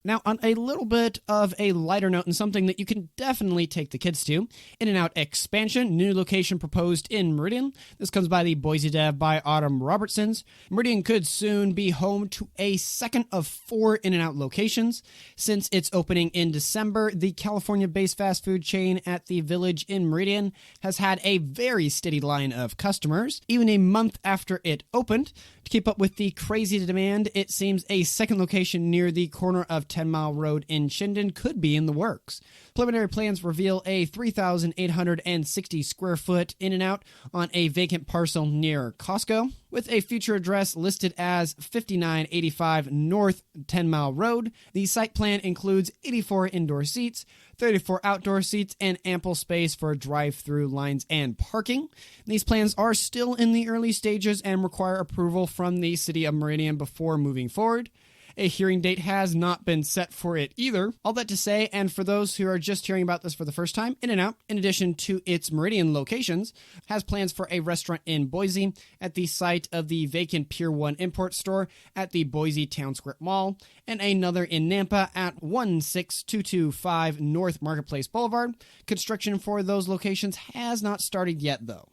Now, on a little bit of a lighter note and something that you can definitely take the kids to, In-N-Out expansion, new location proposed in Meridian. This comes by the Boise dev by Autumn Robertsons. Meridian could soon be home to a second of 4 In-N-Out locations. Since its opening in December, the California-based fast food chain at the Village in Meridian has had a very steady line of customers. Even a month after it opened, to keep up with the crazy demand, it seems a second location near the corner of 10 Mile Road in Chinden could be in the works. Preliminary plans reveal a 3,860 square foot In-N-Out on a vacant parcel near Costco, with a future address listed as 5985 North 10 Mile Road. The site plan includes 84 indoor seats, 34 outdoor seats, and ample space for drive-through lines and parking. These plans are still in the early stages and require approval from the City of Meridian before moving forward. A hearing date has not been set for it either. All that to say, and for those who are just hearing about this for the first time, In-N-Out, in addition to its Meridian locations, has plans for a restaurant in Boise at the site of the vacant Pier 1 import store at the Boise Town Square Mall, and another in Nampa at 16225 North Marketplace Boulevard. Construction for those locations has not started yet, though.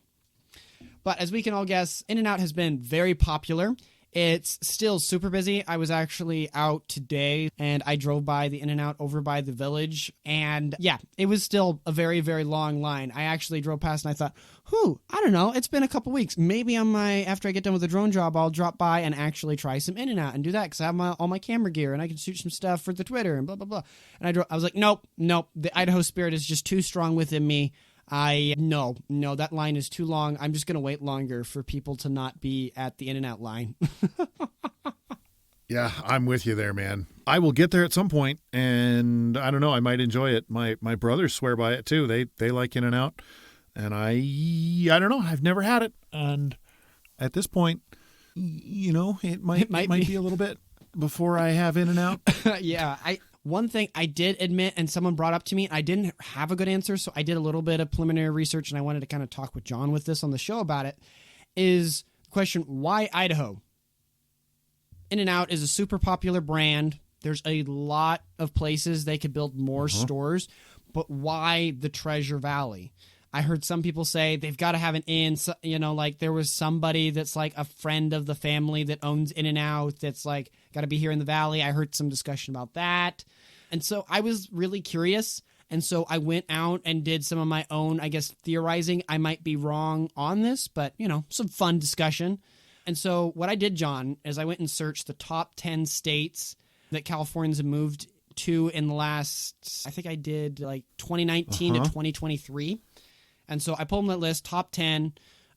But as we can all guess, In-N-Out has been very popular. It's still super busy. I was actually out today and I drove by the In-N-Out over by the Village. And yeah, it was still a very, very long line. I actually drove past and I thought, I don't know. It's been a couple weeks. Maybe after I get done with the drone job, I'll drop by and actually try some In-N-Out and do that because I have all my camera gear and I can shoot some stuff for the Twitter and blah, blah, blah. And I was like, nope. The Idaho spirit is just too strong within me. No, that line is too long. I'm just going to wait longer for people to not be at the In-N-Out line. Yeah, I'm with you there, man. I will get there at some point, and I don't know, I might enjoy it. My brothers swear by it too. They like In-N-Out, and I don't know. I've never had it, and at this point, it might be a little bit before I have In-N-Out. Yeah, One thing I did admit, and someone brought up to me, I didn't have a good answer, so I did a little bit of preliminary research, and I wanted to kind of talk with John with this on the show about it, is the question, why Idaho? In-N-Out is a super popular brand. There's a lot of places they could build more stores, but why the Treasure Valley? I heard some people say they've got to have an inn, like there was somebody that's like a friend of the family that owns In-N-Out that's like got to be here in the valley. I heard some discussion about that. And so I was really curious. And so I went out and did some of my own, I guess, theorizing. I might be wrong on this, but, some fun discussion. And so what I did, John, is I went and searched the top 10 states that Californians have moved to in the last, I think I did like 2019 to 2023. And so I pulled them that list, top 10.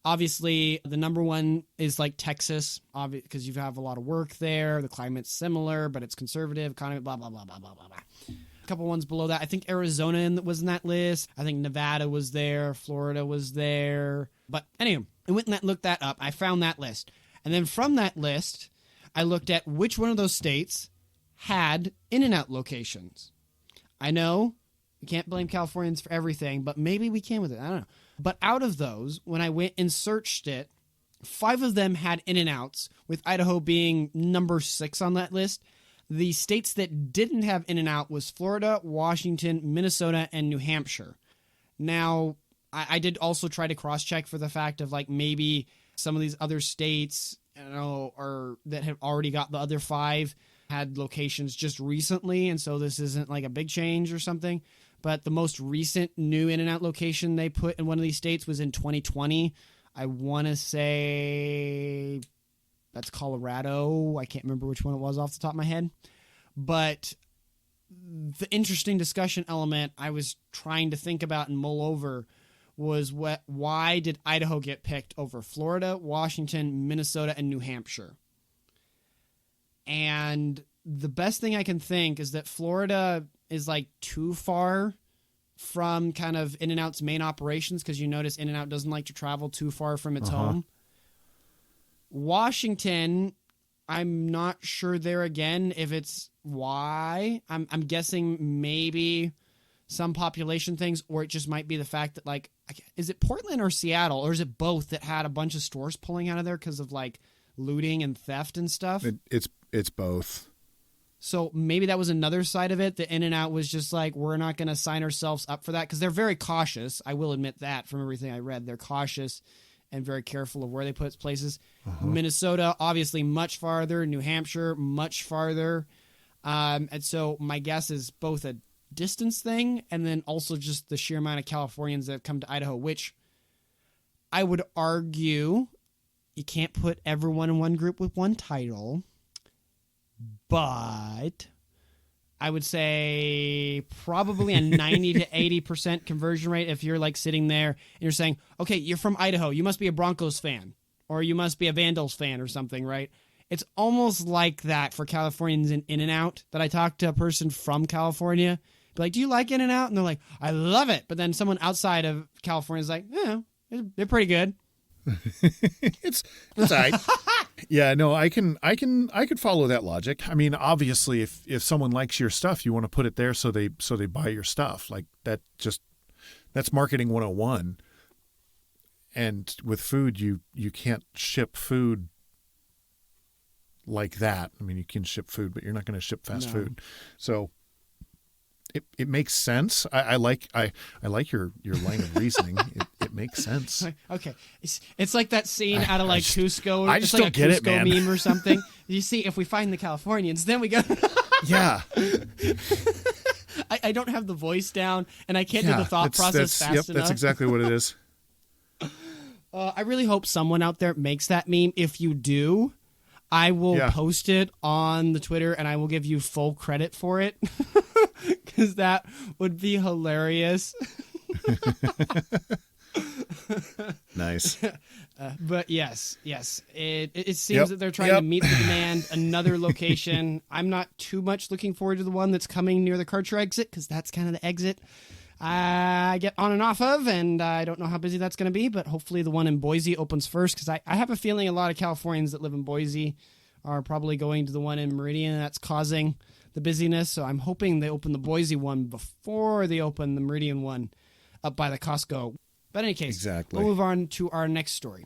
Obviously, the number one is like Texas, because you have a lot of work there. The climate's similar, but it's conservative, economy, blah, blah, blah, blah, blah, blah, blah. A couple ones below that. I think Arizona was in that list. I think Nevada was there. Florida was there. But anyway, I went and looked that up. I found that list. And then from that list, I looked at which one of those states had In-N-Out locations. I know we can't blame Californians for everything, but maybe we can with it. I don't know. But out of those, when I went and searched it, 5 of them had In-N-Outs, with Idaho being number 6 on that list. The states that didn't have In-N-Out was Florida, Washington, Minnesota, and New Hampshire. Now, I did also try to cross-check for the fact of like maybe some of these other states, or that have already got the other 5 had locations just recently, and so this isn't like a big change or something. But the most recent new In-N-Out location they put in one of these states was in 2020. I want to say that's Colorado. I can't remember which one it was off the top of my head. But the interesting discussion element I was trying to think about and mull over was why did Idaho get picked over Florida, Washington, Minnesota, and New Hampshire? And the best thing I can think is that Florida is like too far from kind of In-N-Out's main operations, because you notice In-N-Out doesn't like to travel too far from its home. Washington, I'm not sure there again if it's why. I'm guessing maybe some population things, or it just might be the fact that, like, is it Portland or Seattle, or is it both that had a bunch of stores pulling out of there because of like looting and theft and stuff? It's both. So maybe that was another side of it. The In-N-Out was just like, we're not going to sign ourselves up for that because they're very cautious. I will admit that from everything I read. They're cautious and very careful of where they put places. Minnesota, obviously much farther. New Hampshire, much farther. And so my guess is both a distance thing and then also just the sheer amount of Californians that have come to Idaho, which I would argue you can't put everyone in one group with one title. But I would say probably a 90 to 80% conversion rate if you're like sitting there and you're saying, okay, you're from Idaho. You must be a Broncos fan or you must be a Vandals fan or something, right? It's almost like that for Californians in In-N-Out that I talked to a person from California. Be like, do you like In-N-Out? And they're like, I love it. But then someone outside of California is like, yeah, they're pretty good. it's all right. Yeah, no, I could follow that logic. I mean, obviously, if someone likes your stuff, you want to put it there so they buy your stuff. Like that's marketing 101. And with food, you can't ship food like that. I mean, you can ship food, but you're not going to ship fast food. So it makes sense. I like your line of reasoning. It makes sense. Okay, it's like that scene out of like Cusco. I just like don't get Cusco it, man. Meme or something. You see, if we find the Californians, then we go. Yeah. I don't have the voice down, and I can't do the thought process fast enough. That's exactly what it is. I really hope someone out there makes that meme. If you do, I will post it on the Twitter, and I will give you full credit for it. Because that would be hilarious. Nice. But yes. It seems that they're trying to meet the demand. Another location. I'm not too much looking forward to the one that's coming near the Karcher exit because that's kind of the exit I get on and off of, and I don't know how busy that's going to be, but hopefully the one in Boise opens first because I have a feeling a lot of Californians that live in Boise are probably going to the one in Meridian, and that's causing the busyness. So I'm hoping they open the Boise one before they open the Meridian one up by the Costco. But in any case, we'll move on to our next story.